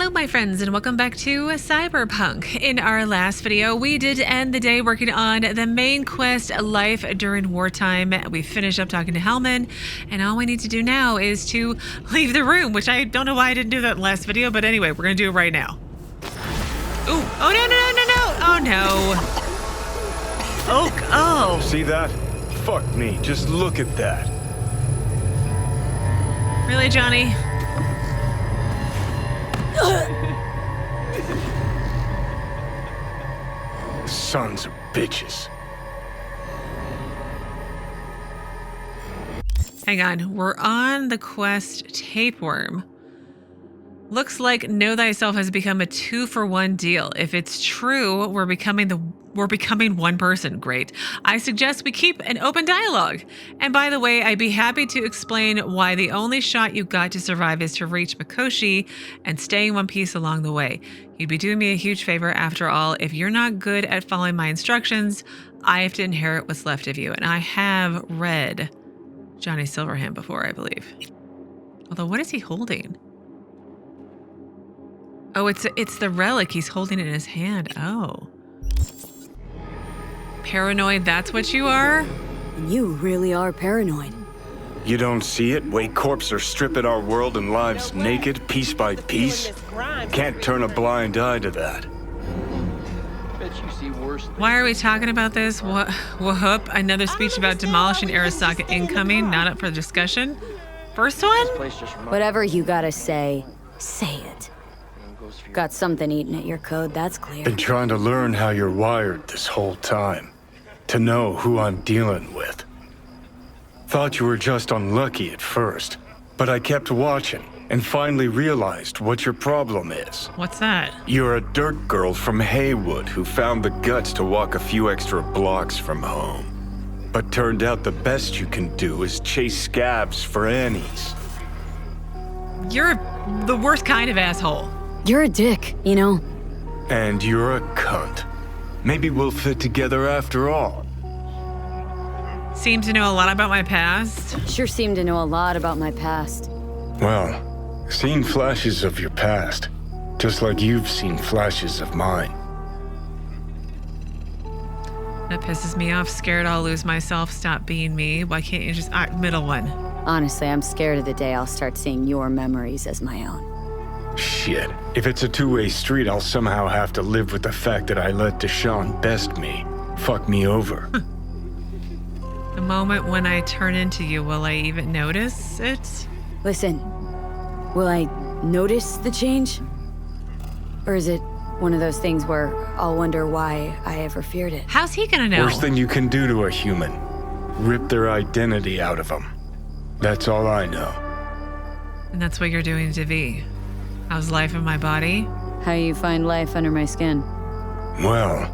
Hello my friends and welcome back to Cyberpunk. In our last video, we did end the day working on the main quest, Life During Wartime. We finished up talking to Hellman, and all we need to do now is to leave the room, which I don't know why I didn't do that in the last video, but anyway, we're gonna do it right now. Ooh, oh no, oh. See that? Fuck me, just look at that. Really, Johnny? Sons of bitches. Hang on, we're on the quest Tapeworm. Looks like Know Thyself has become a 2-for-1 deal. If it's true, we're becoming one person. Great. I suggest we keep an open dialogue. And by the way, I'd be happy to explain why the only shot you got to survive is to reach Mikoshi and stay in one piece along the way. You'd be doing me a huge favor. After all, if you're not good at following my instructions, I have to inherit what's left of you. And I have read Johnny Silverhand before, I believe. Although, what is he holding? Oh, it's the relic. He's holding it in his hand. Oh. Paranoid, that's what you are? You really are paranoid. You don't see it? Way corps are stripping our world and lives naked, piece by piece? Can't turn a blind eye to that. Why are we talking about this? Whoop, another speech about demolishing Arasaka incoming, not up for discussion. First one? Whatever you gotta say, say it. Got something eating at your code, that's clear. Been trying to learn how you're wired this whole time. To know who I'm dealing with. Thought you were just unlucky at first, but I kept watching and finally realized what your problem is. What's that? You're a dirt girl from Haywood who found the guts to walk a few extra blocks from home. But turned out the best you can do is chase scabs for Annies. You're the worst kind of asshole. You're a dick, you know? And you're a cunt. Maybe we'll fit together after all. Seem to know a lot about my past. Sure seem to know a lot about my past. Well, seen flashes of your past, just like you've seen flashes of mine. That pisses me off. Scared I'll lose myself. Stop being me. Why can't you just... middle one. Honestly, I'm scared of the day I'll start seeing your memories as my own. Shit. If it's a two-way street, I'll somehow have to live with the fact that I let Deshawn best me. Fuck me over. The moment when I turn into you, will I even notice it? Listen, will I notice the change? Or is it one of those things where I'll wonder why I ever feared it? How's he gonna know? Worst thing you can do to a human. Rip their identity out of them. That's all I know. And that's what you're doing to V. How's life in my body? How you find life under my skin? Well,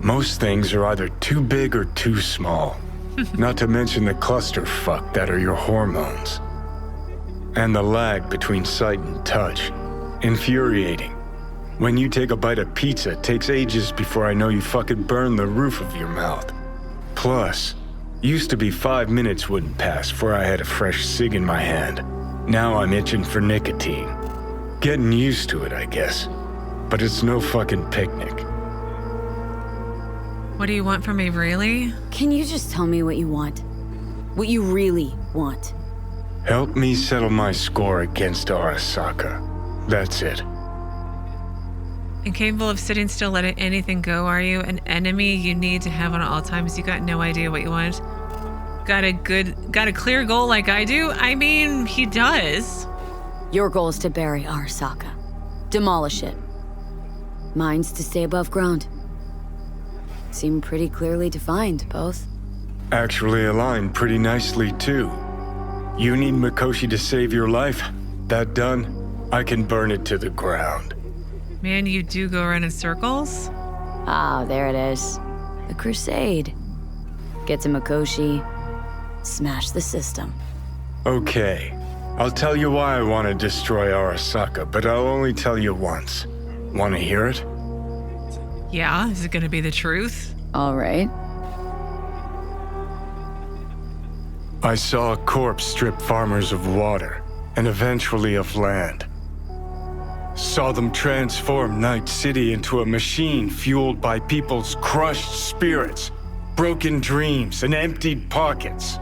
most things are either too big or too small. Not to mention the clusterfuck that are your hormones. And the lag between sight and touch. Infuriating. When you take a bite of pizza, it takes ages before I know you fucking burn the roof of your mouth. Plus, used to be 5 minutes wouldn't pass before I had a fresh cig in my hand. Now I'm itching for nicotine. Getting used to it, I guess. But it's no fucking picnic. What do you want from me, really? Can you just tell me what you want? What you really want? Help me settle my score against Arasaka. That's it. Incapable of sitting still, letting anything go, are you? An enemy you need to have on all times. You got no idea what you want. Got a clear goal like I do? I mean, he does. Your goal is to bury Arasaka. Demolish it. Mine's to stay above ground. Seem pretty clearly defined, both. Actually aligned pretty nicely, too. You need Mikoshi to save your life? That done? I can burn it to the ground. Man, you do go around in circles? Ah, there it is. The Crusade. Get to Mikoshi. Smash the system. Okay. I'll tell you why I want to destroy Arasaka, but I'll only tell you once. Want to hear it? Yeah, is it gonna be the truth? All right. I saw a corpse strip farmers of water, and eventually of land. Saw them transform Night City into a machine fueled by people's crushed spirits, broken dreams, and emptied pockets.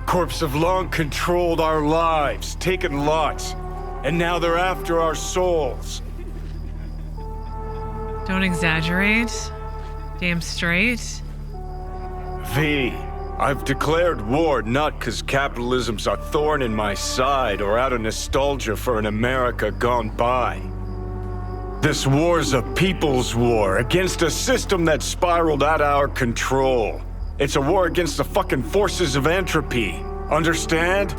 Corps have long controlled our lives, taken lots, and now they're after our souls. Don't exaggerate. Damn straight. V, I've declared war not because capitalism's a thorn in my side or out of nostalgia for an America gone by. This war's a people's war against a system that spiraled out of our control. It's a war against the fucking forces of entropy. Understand?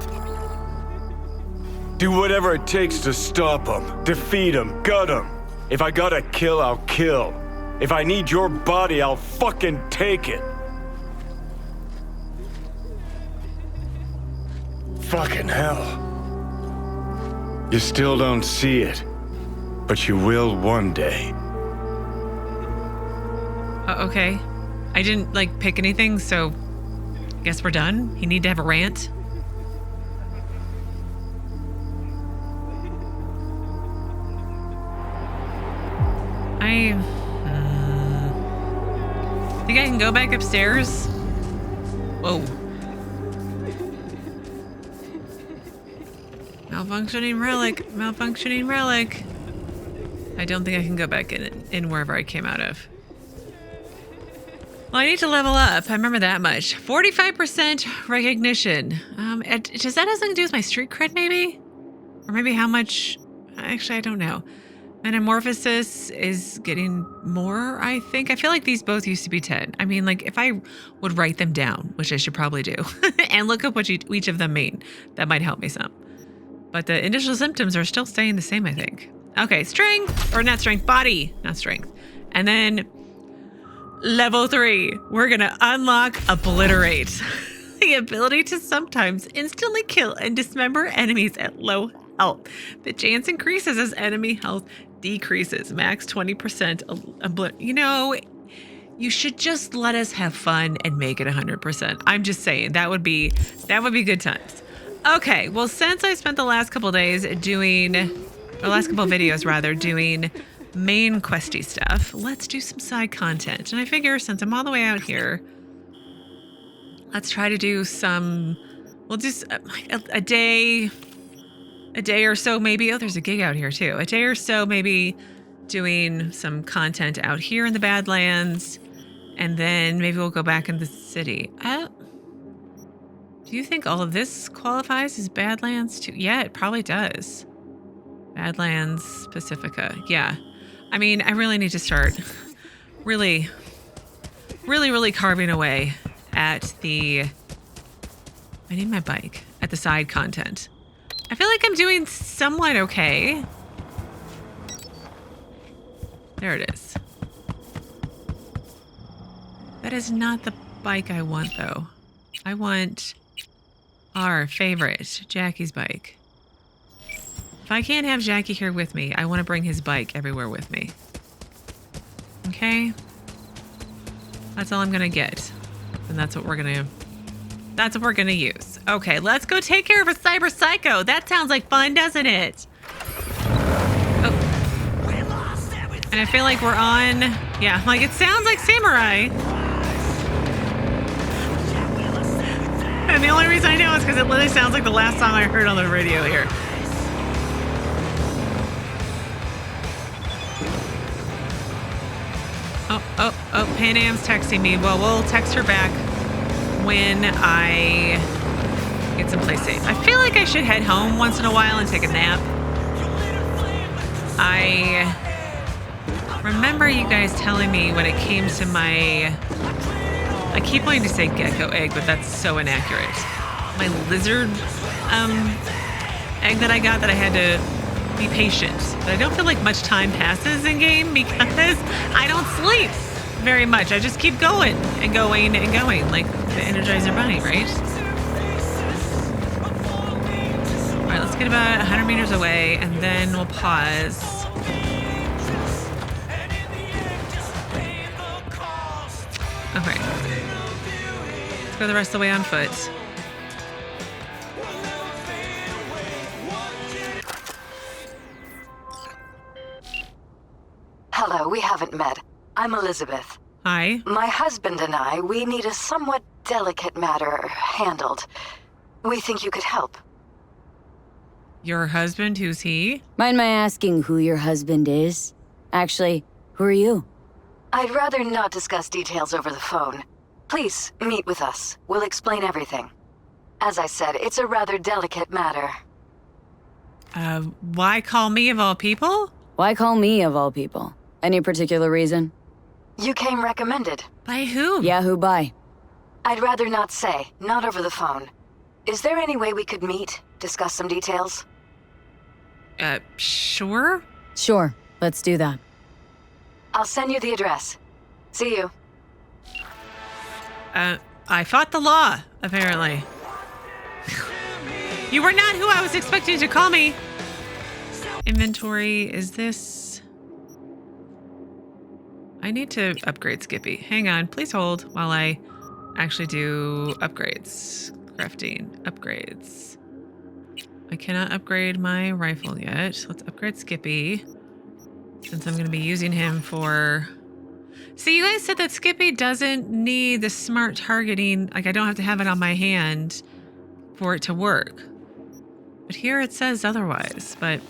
Do whatever it takes to stop them, defeat them, gut them. If I gotta kill, I'll kill. If I need your body, I'll fucking take it. Fucking hell. You still don't see it, but you will one day. Okay. I didn't, pick anything, so I guess we're done. You need to have a rant. I think I can go back upstairs. Whoa. Malfunctioning relic. Malfunctioning relic. I don't think I can go back in wherever I came out of. Well, I need to level up. I remember that much. 45% recognition. Does that have something to do with my street cred, maybe? Or maybe how much... Actually, I don't know. Metamorphosis is getting more, I think. I feel like these both used to be 10. I mean, if I would write them down, which I should probably do, and look up what each of them mean, that might help me some. But the initial symptoms are still staying the same, I think. Okay, strength, or not strength, body, not strength. And then level 3, we're gonna unlock Obliterate. The ability to sometimes instantly kill and dismember enemies at low health. The chance increases as enemy health decreases. Max 20%. You should just let us have fun and make it 100%. I'm just saying that would be good times. Okay, well, since I spent the last couple days last couple videos rather, doing main questy stuff, let's do some side content. And I figure since I'm all the way out here, let's try to do we'll do a day or so maybe. Oh, there's a gig out here too. A day or so maybe doing some content out here in the Badlands, and then maybe we'll go back in the city. Do you think all of this qualifies as Badlands too? Yeah, it probably does. Badlands, Pacifica. Yeah. I mean, I really need to start really carving away at I need my bike, at the side content. I feel like I'm doing somewhat okay. There it is. That is not the bike I want, though. I want our favorite, Jackie's bike. If I can't have Jackie here with me, I want to bring his bike everywhere with me. Okay? That's all I'm gonna get. And that's what we're gonna use. Okay, let's go take care of a Cyberpsycho. That sounds like fun, doesn't it? Oh. And I feel like we're on... Yeah, it sounds like Samurai. And the only reason I know is because it literally sounds like the last song I heard on the radio here. Oh, Pan Am's texting me. Well, we'll text her back when I get someplace safe. I feel like I should head home once in a while and take a nap. I remember you guys telling me when it came to I keep wanting to say gecko egg, but that's so inaccurate. My lizard egg that I got, that I had to be patient. But I don't feel like much time passes in game because I don't sleep very much. I just keep going and going and going, like the Energizer Bunny, right? All right, let's get about 100 meters away and then we'll pause. Okay. Let's go the rest of the way on foot. Hello, we haven't met. I'm Elizabeth. Hi. My husband and I, we need a somewhat delicate matter handled. We think you could help. Your husband, who's he? Mind my asking who your husband is? Actually, who are you? I'd rather not discuss details over the phone. Please, meet with us. We'll explain everything. As I said, it's a rather delicate matter. Why call me of all people? Why call me of all people? Any particular reason? You came recommended. By who? Yeah, who by? I'd rather not say, not over the phone. Is there any way we could meet, discuss some details? Sure. Sure, let's do that. I'll send you the address. See you. I fought the law, apparently. You were not who I was expecting to call me. Inventory, is this... I need to upgrade Skippy. Hang on, please hold while I actually do upgrades. Crafting, upgrades. I cannot upgrade my rifle yet. Let's upgrade Skippy, since I'm going to be using him for... See, you guys said that Skippy doesn't need the smart targeting. Like, I don't have to have it on my hand for it to work. But here it says otherwise, but...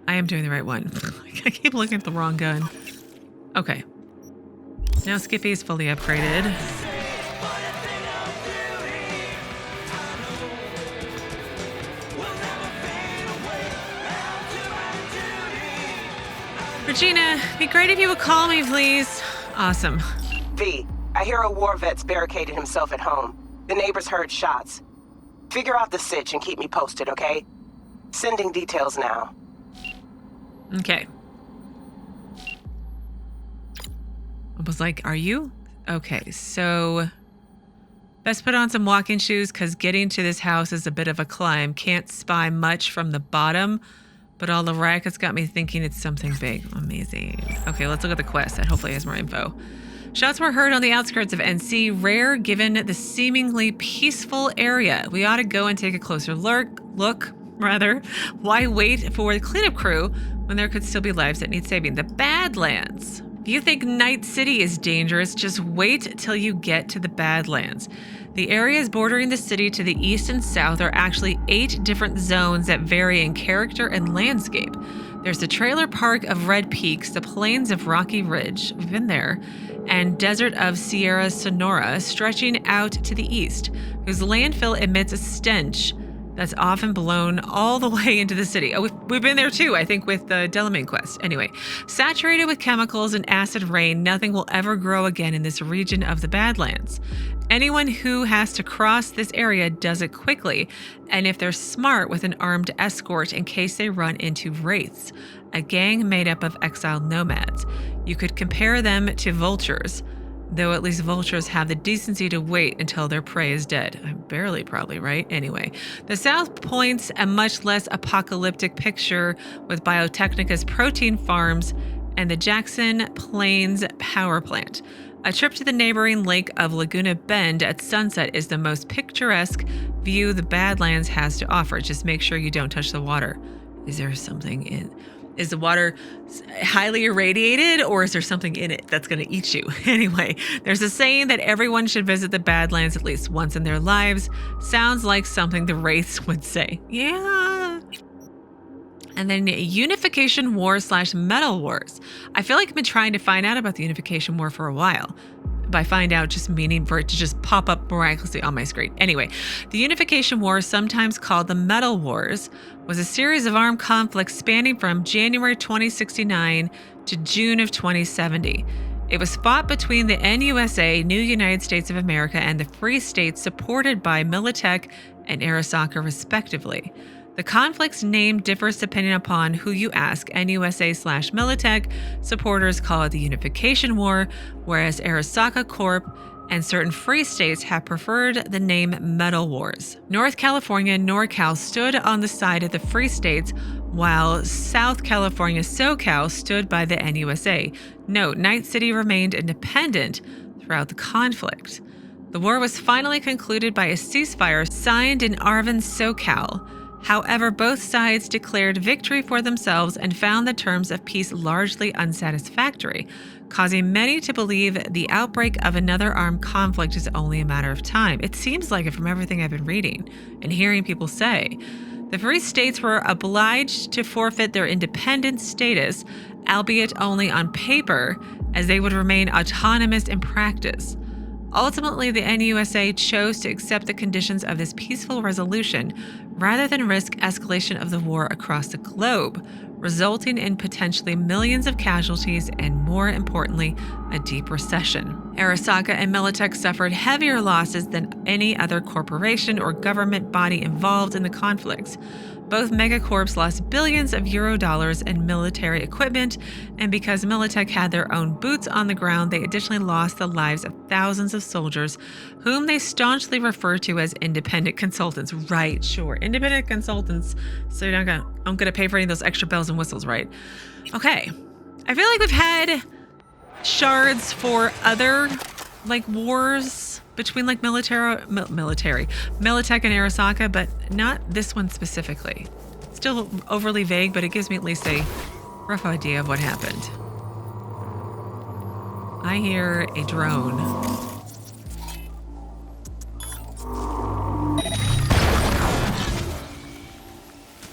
I am doing the right one. I keep looking at the wrong gun. Okay. Now Skippy is fully upgraded. Regina, be great if you would call me, please. Awesome. V, I hear a war vet's barricaded himself at home. The neighbors heard shots. Figure out the sitch and keep me posted, okay? Sending details now. Okay. I was like, are you? Okay, so best put on some walking shoes because getting to this house is a bit of a climb. Can't spy much from the bottom, but all the rackets got me thinking it's something big. Amazing. Okay, let's look at the quest. That hopefully has more info. Shots were heard on the outskirts of NC, rare given the seemingly peaceful area. We ought to go and take a closer look. Why wait for the cleanup crew when there could still be lives that need saving? The Badlands. If you think Night City is dangerous, just wait till you get to the Badlands. The areas bordering the city to the east and south are actually 8 different zones that vary in character and landscape. There's the trailer park of Red Peaks, the plains of Rocky Ridge, we've been there, and desert of Sierra Sonora stretching out to the east, whose landfill emits a stench that's often blown all the way into the city. Oh, we've been there too, I think, with the Delamain quest. Anyway, saturated with chemicals and acid rain, nothing will ever grow again in this region of the Badlands. Anyone who has to cross this area does it quickly, and if they're smart, with an armed escort in case they run into wraiths, a gang made up of exiled nomads. You could compare them to vultures, though at least vultures have the decency to wait until their prey is dead. I'm barely probably right. Anyway, the south points a much less apocalyptic picture with Biotechnica's protein farms and the Jackson Plains power plant. A trip to the neighboring lake of Laguna Bend at sunset is the most picturesque view the Badlands has to offer. Just make sure you don't touch the water. Is there something in... Is the water highly irradiated, or is there something in it that's going to eat you? Anyway, there's a saying that everyone should visit the Badlands at least once in their lives. Sounds like something the Wraiths would say. Yeah. And then Unification War / Metal Wars. I feel like I've been trying to find out about the Unification War for a while. By find out, just meaning for it to just pop up miraculously on my screen. Anyway, the Unification War, sometimes called the Metal Wars, was a series of armed conflicts spanning from January 2069 to June of 2070. It was fought between the NUSA, New United States of America, and the Free States supported by Militech and Arasaka, respectively. The conflict's name differs depending upon who you ask. NUSA / Militech supporters call it the Unification War, whereas Arasaka Corp and certain free states have preferred the name Metal Wars. North California, NorCal, stood on the side of the free states, while South California, SoCal, stood by the NUSA. Note, Night City remained independent throughout the conflict. The war was finally concluded by a ceasefire signed in Arvin, SoCal. However, both sides declared victory for themselves and found the terms of peace largely unsatisfactory, causing many to believe the outbreak of another armed conflict is only a matter of time. It seems like it from everything I've been reading and hearing people say. The Free States were obliged to forfeit their independent status, albeit only on paper, as they would remain autonomous in practice. Ultimately, the NUSA chose to accept the conditions of this peaceful resolution rather than risk escalation of the war across the globe, resulting in potentially millions of casualties and, more importantly, a deep recession. Arasaka and Militech suffered heavier losses than any other corporation or government body involved in the conflicts. Both megacorps lost billions of euro dollars in military equipment, and because Militech had their own boots on the ground, they additionally lost the lives of thousands of soldiers, whom they staunchly refer to as independent consultants. Right, sure, independent consultants. So you're not I'm gonna pay for any of those extra bells and whistles, right? Okay, I feel like we've had shards for other wars between Militech and Arasaka, but not this one specifically. Still overly vague, but it gives me at least a rough idea of what happened. I hear a drone.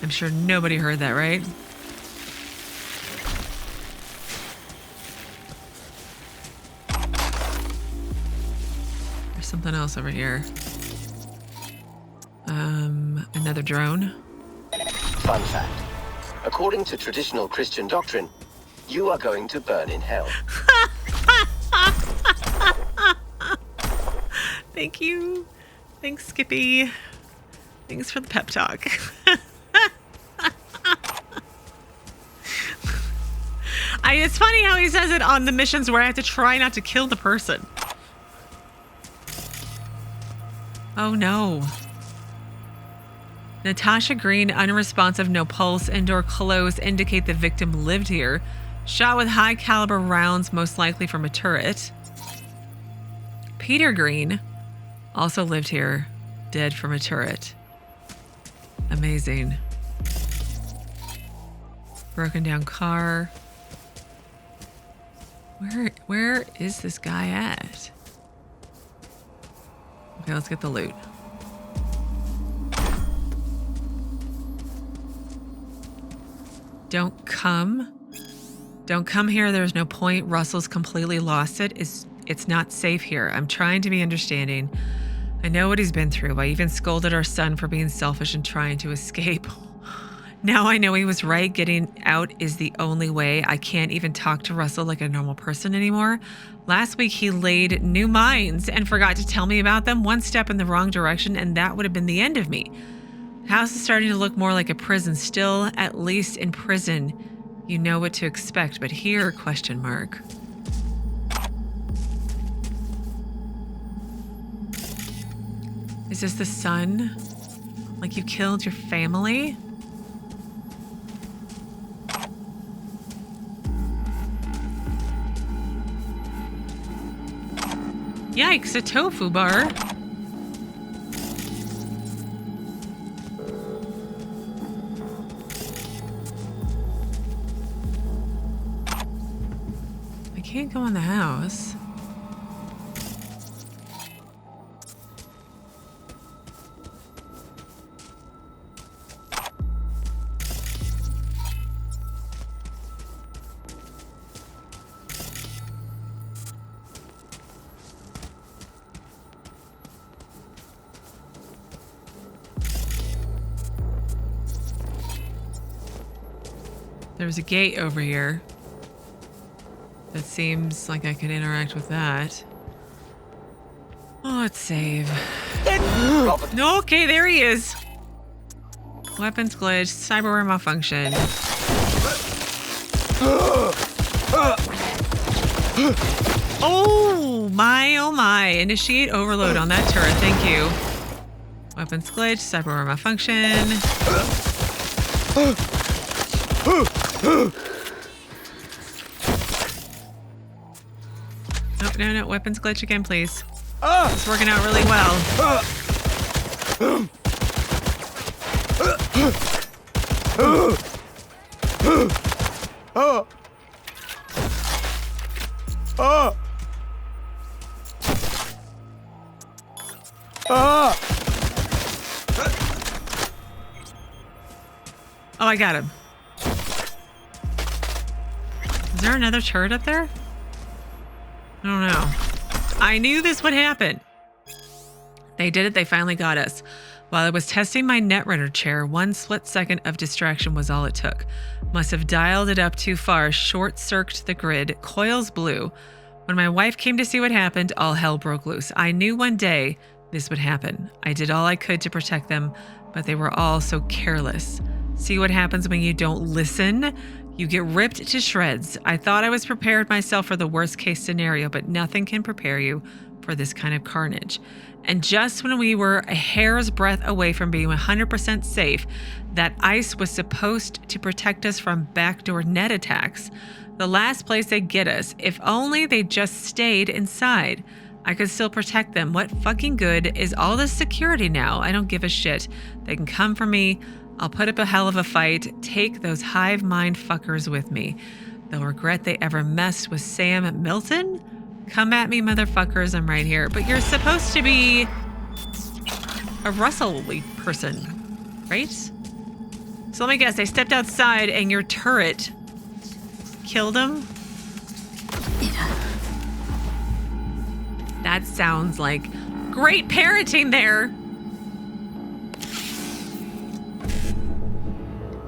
I'm sure nobody heard that, right? Something else over here. Another drone. Fun fact. According to traditional Christian doctrine, you are going to burn in hell. Thank you. Thanks, Skippy. Thanks for the pep talk. It's funny how he says it on the missions where I have to try not to kill the person. Oh no. Natasha, Greene, unresponsive, no pulse, indoor clothes indicate the victim lived here. Shot with high caliber rounds, most likely from a turret. Peter Greene also lived here, dead from a turret. Amazing. Broken down car. Where is this guy at? Okay, let's get the loot. Don't come here. There's no point. Russell's completely lost it. It's not safe here. I'm trying to be understanding. I know what he's been through. I even scolded our son for being selfish and trying to escape. Now I know he was right. Getting out is the only way. I can't even talk to Russell like a normal person anymore. Last week he laid new mines and forgot to tell me about them. One step in the wrong direction and that would have been the end of me. House is starting to look more like a prison. Still, at least in prison, you know what to expect. But here, question mark. Is this the son? Like you killed your family? Yikes, a tofu bar. I can't go in the house. There's a gate over here. That seems like I can interact with that. Oh, let's save. No, okay, there he is. Weapons glitch, cyberware malfunction. Oh my. Initiate overload on that turret, thank you. Weapons glitch, cyberware malfunction. No, weapons glitch again, please. It's working out really well. Oh, I got him. Is there another turret up there? I don't know. I knew this would happen. They did it. They finally got us. While I was testing my Netrunner chair, one split second of distraction was all it took. Must have dialed it up too far, short-circuited the grid, coils blew. When my wife came to see what happened, all hell broke loose. I knew one day this would happen. I did all I could to protect them, but they were all so careless. See what happens when you don't listen? You get ripped to shreds. I thought I was prepared myself for the worst case scenario, but nothing can prepare you for this kind of carnage. And just when we were a hair's breadth away from being 100% safe, that ice was supposed to protect us from backdoor net attacks. The last place they'd get us. If only they just stayed inside. I could still protect them. What fucking good is all this security now? I don't give a shit. They can come for me. I'll put up a hell of a fight. Take those hive mind fuckers with me. They'll regret they ever messed with Sam Milton. Come at me, motherfuckers. I'm right here. But you're supposed to be a Russell-y person, right? So let me guess. I stepped outside and your turret killed him? That sounds like great parenting there.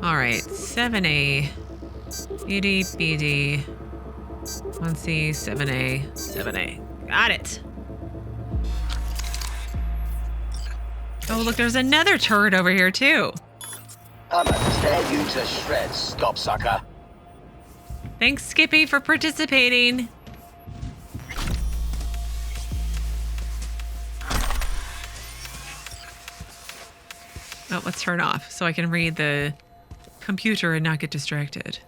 All right, 7A, BD, BD, 1C, 7A, 7A. Got it. Oh, look, there's another turret over here, too. I'ma tear you to shreds, gobsucker. Thanks, Skippy, for participating. Oh, let's turn off so I can read the computer and not get distracted.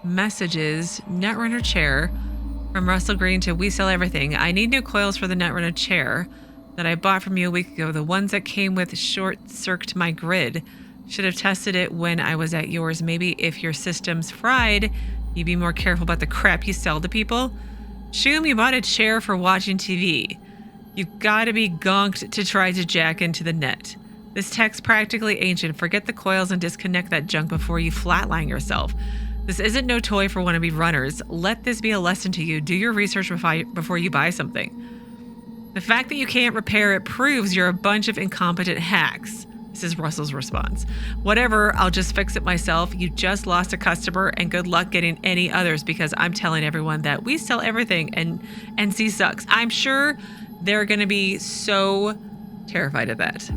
Messages, Netrunner chair, from Russell Greene to We Sell Everything. I need new coils for the Netrunner chair that I bought from you a week ago. The ones that came with short-circuited my grid. Should have tested it when I was at yours. Maybe if your system's fried, you'd be more careful about the crap you sell to people. Shoom, you bought a chair for watching TV. You've got to be gonked to try to jack into the net. This tech's practically ancient. Forget the coils and disconnect that junk before you flatline yourself. This isn't no toy for wannabe runners. Let this be a lesson to you. Do your research before you buy something. The fact that you can't repair it proves you're a bunch of incompetent hacks. This is Russell's response. Whatever, I'll just fix it myself. You just lost a customer and good luck getting any others because I'm telling everyone that we sell everything and NC sucks. I'm sure they're going to be so terrified of that.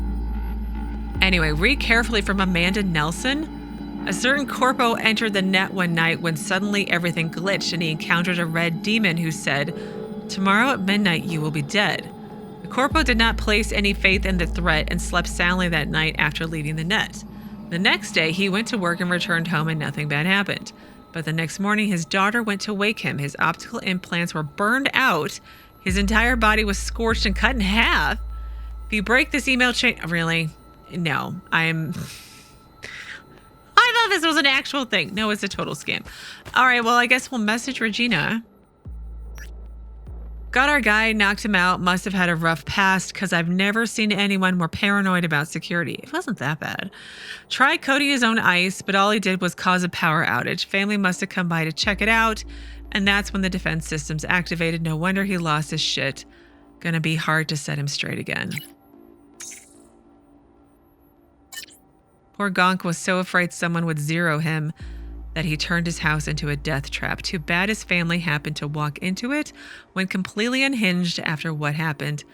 Anyway, read carefully from Amanda Nilson. A certain corpo entered the net one night when suddenly everything glitched and he encountered a red demon who said, "Tomorrow at midnight you will be dead." The corpo did not place any faith in the threat and slept soundly that night after leaving the net. The next day he went to work and returned home and nothing bad happened. But the next morning his daughter went to wake him. His optical implants were burned out. His entire body was scorched and cut in half. If you break this email chain... Really? No, I thought this was an actual thing. No, it's a total scam. All right, well, I guess we'll message Regina. Got our guy, knocked him out. Must have had a rough past because I've never seen anyone more paranoid about security. It wasn't that bad. Tried coating his own ice, but all he did was cause a power outage. Family must have come by to check it out, and that's when the defense systems activated. No wonder he lost his shit. Gonna be hard to set him straight again. Poor Gonk was so afraid someone would zero him that he turned his house into a death trap. Too bad his family happened to walk into it when completely unhinged after what happened.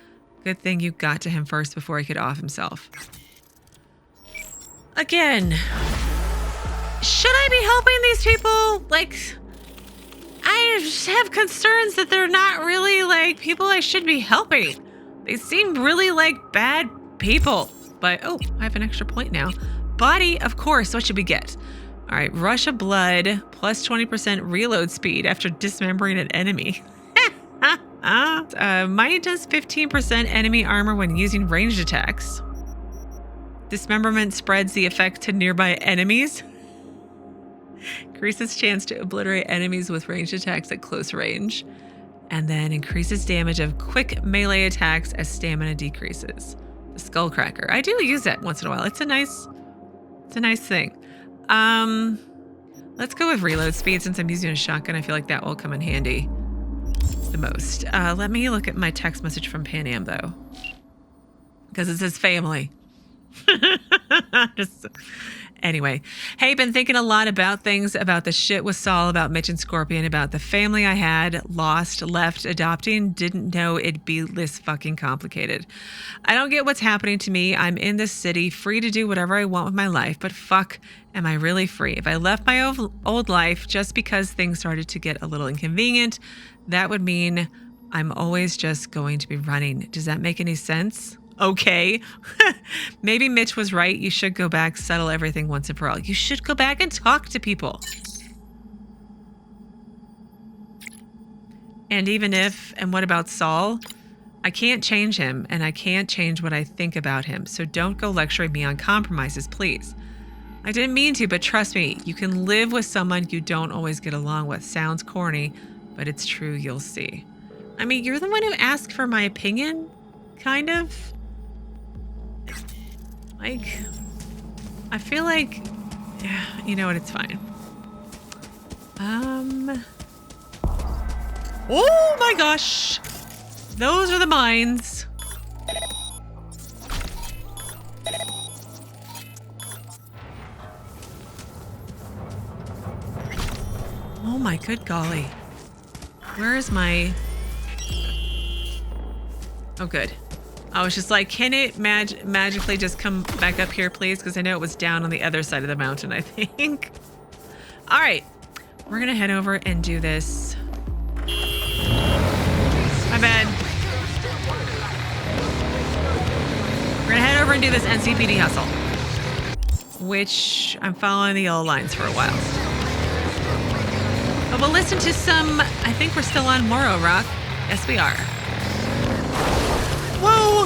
Good thing you got to him first before he could off himself. Again, should I be helping these people? Like, I have concerns that they're not really like people I should be helping. They seem really like bad people. But, oh, I have an extra point now. Body, of course. What should we get? All right, rush of blood, plus 20% reload speed after dismembering an enemy. Minus 15% enemy armor when using ranged attacks. Dismemberment spreads the effect to nearby enemies. Increases chance to obliterate enemies with ranged attacks at close range. And then increases damage of quick melee attacks as stamina decreases. The Skullcracker. I do use that once in a while. It's a nice thing. Let's go with reload speed since I'm using a shotgun. I feel like that will come in handy the most. Let me look at my text message from Pan Am though. Because it says family. Anyway, hey, been thinking a lot about things, about the shit with Saul, about Mitch and Scorpion, about the family I had, lost, left, adopting, didn't know it'd be this fucking complicated. I don't get what's happening to me. I'm in this city, free to do whatever I want with my life, but fuck, am I really free? If I left my old life just because things started to get a little inconvenient, that would mean I'm always just going to be running. Does that make any sense? Okay. Maybe Mitch was right. You should go back, settle everything once and for all. You should go back and talk to people. And even if, and what about Saul? I can't change him, and I can't change what I think about him. So don't go lecturing me on compromises, please. I didn't mean to, but trust me, you can live with someone you don't always get along with. Sounds corny, but it's true, you'll see. I mean, you're the one who asked for my opinion, kind of. Like, I feel like, yeah, you know what, it's fine. Oh my gosh. Those are the mines. Oh my good golly. Where is my... Oh, good. I was just like, can it magically just come back up here, please? Because I know it was down on the other side of the mountain, I think. All right. We're going to head over and do this. My bad. We're going to head over and do this NCPD hustle. Which I'm following the yellow lines for a while. But we'll listen to some... I think we're still on Morrow Rock. Yes, we are. Whoa!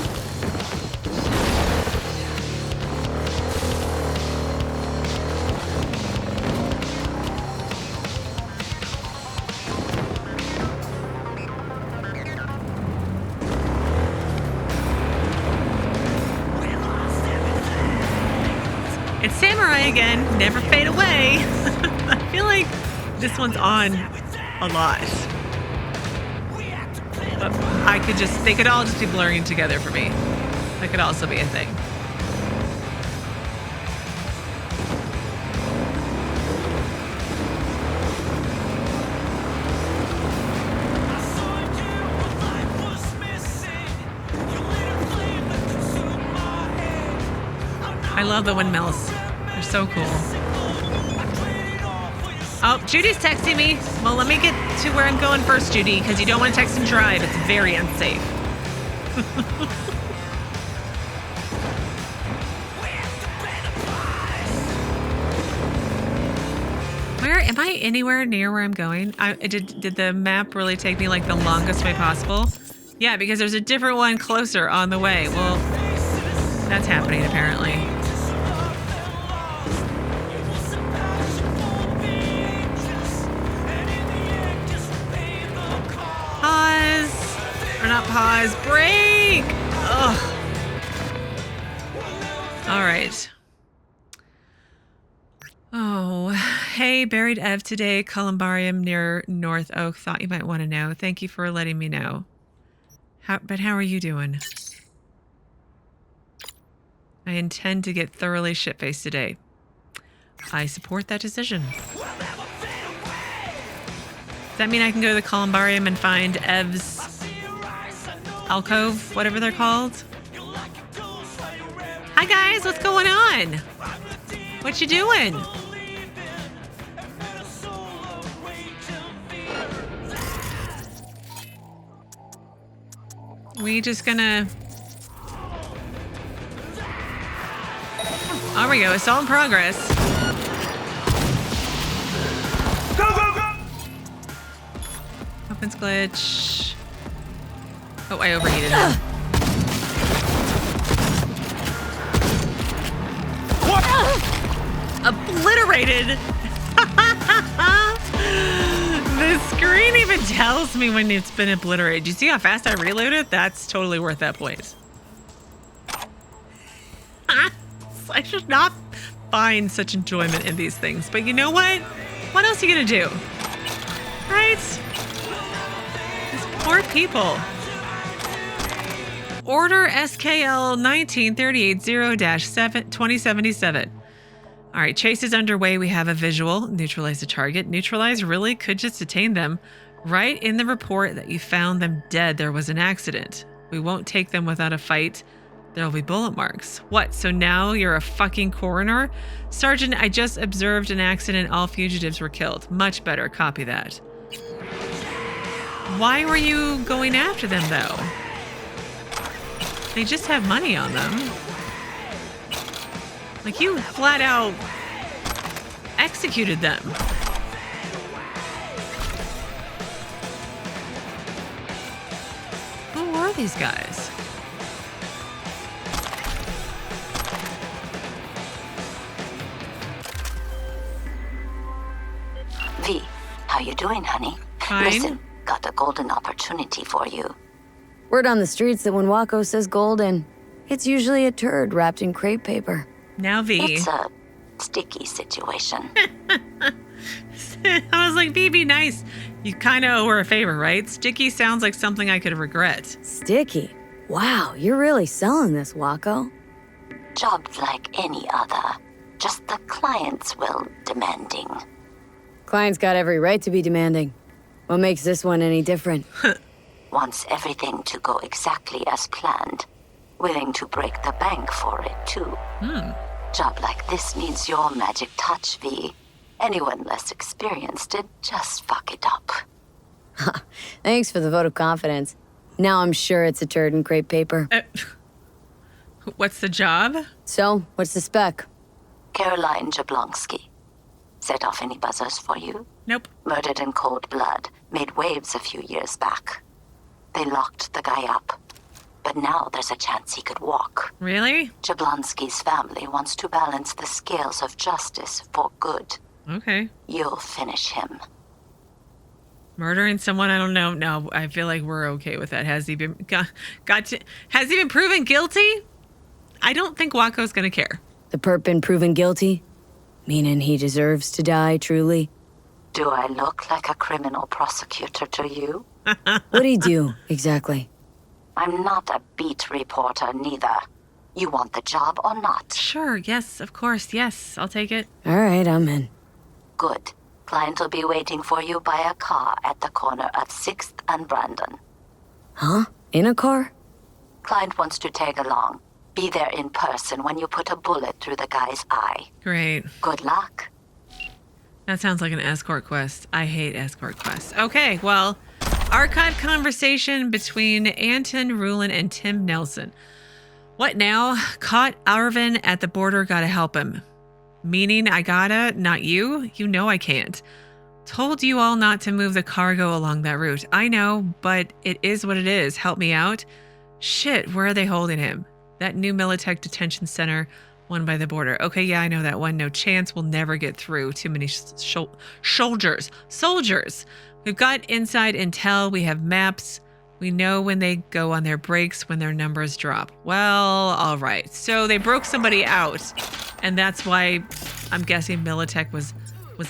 It's Samurai again. Never fade away. I feel like this one's on a lot. But they could all just be blurring together for me. That could also be a thing. I love the windmills. They're so cool. Oh, Judy's texting me. Well, let me get to where I'm going first, Judy, because you don't want to text and drive. It's very unsafe. Am I anywhere near where I'm going? Did the map really take me like the longest way possible? Yeah, because there's a different one closer on the way. Well, that's happening apparently. Or not pause, break! Ugh. All right. Oh, hey, buried Ev today, Columbarium near North Oak. Thought you might want to know. Thank you for letting me know. But how are you doing? I intend to get thoroughly shit-faced today. I support that decision. Does that mean I can go to the Columbarium and find Ev's alcove, whatever they're called? Hi guys, what's going on? What you doing? We just gonna... There we go, it's all in progress. Go, go, go! Opens glitch. Oh, I overheated him. obliterated. The screen even tells me when it's been obliterated. Do you see how fast I reloaded? That's totally worth that point. I should not find such enjoyment in these things. But you know what? What else are you going to do? Right? These poor people. Order SKL 19380-2077. All right, chase is underway. We have a visual. Neutralize the target. Neutralize really could just detain them. Write in the report that you found them dead. There was an accident. We won't take them without a fight. There'll be bullet marks. What? So now you're a fucking coroner? Sergeant, I just observed an accident. All fugitives were killed. Much better. Copy that. Why were you going after them, though? They just have money on them. Like, you flat out executed them. Who were these guys? V, how you doing, honey? Fine. Listen, got a golden opportunity for you. Word on the streets that when Wakako says golden, it's usually a turd wrapped in crepe paper. Now V. It's a sticky situation. I was like, V, be nice. You kind of owe her a favor, right? Sticky sounds like something I could regret. Sticky? Wow, you're really selling this, Wakako. Jobs like any other. Just the clients will demanding. Client's got every right to be demanding. What makes this one any different? Wants everything to go exactly as planned. Willing to break the bank for it, too. Job like this needs your magic touch, V. Anyone less experienced would just fuck it up. Thanks for the vote of confidence. Now I'm sure it's a turd in crepe paper. What's the job? So, what's the spec? Caroline Jablonski. Set off any buzzers for you? Nope. Murdered in cold blood. Made waves a few years back. They locked the guy up. But now there's a chance he could walk. Really? Jablonski's family wants to balance the scales of justice for good. Okay. You'll finish him. Murdering someone? I don't know. No, I feel like we're okay with that. Has he been has he been proven guilty? I don't think Wako's gonna care. The perp been proven guilty? Meaning he deserves to die, truly? Do I look like a criminal prosecutor to you? What'd he do, exactly? I'm not a beat reporter, neither. You want the job or not? Sure, yes, of course, yes. I'll take it. All right, I'm in. Good. Client will be waiting for you by a car at the corner of 6th and Brandon. Huh? In a car? Client wants to tag along. Be there in person when you put a bullet through the guy's eye. Great. Good luck. That sounds like an escort quest. I hate escort quests. Okay, well, archive conversation between Anton, Rulin, and Tim Nilson. What now? Caught Arvin at the border, gotta help him. Meaning I gotta, not you? You know I can't. Told you all not to move the cargo along that route. I know, but it is what it is. Help me out. Shit, where are they holding him? That new Militech detention center, one by the border. Okay, yeah, I know that one. No chance. We'll never get through. Too many soldiers. We've got inside intel. We have maps. We know when they go on their breaks, when their numbers drop. Well, all right. So they broke somebody out, and that's why I'm guessing Militech was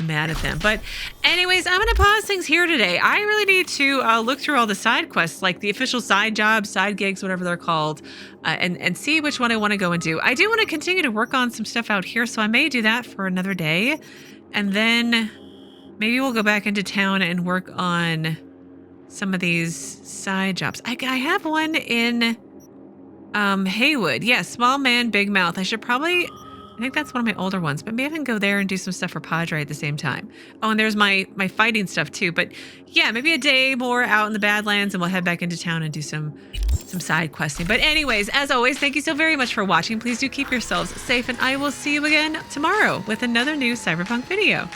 mad at them. But anyways, I'm going to pause things here today. I really need to look through all the side quests, like the official side jobs, side gigs, whatever they're called, and see which one I want to go and do. I do want to continue to work on some stuff out here, so I may do that for another day. And then maybe we'll go back into town and work on some of these side jobs. I have one in Haywood. Yeah, small man, big mouth. I should probably... I think that's one of my older ones, but maybe I can go there and do some stuff for Padre at the same time. Oh, and there's my fighting stuff too. But yeah, maybe a day more out in the Badlands and we'll head back into town and do some side questing. But anyways, as always, thank you so very much for watching. Please do keep yourselves safe and I will see you again tomorrow with another new Cyberpunk video.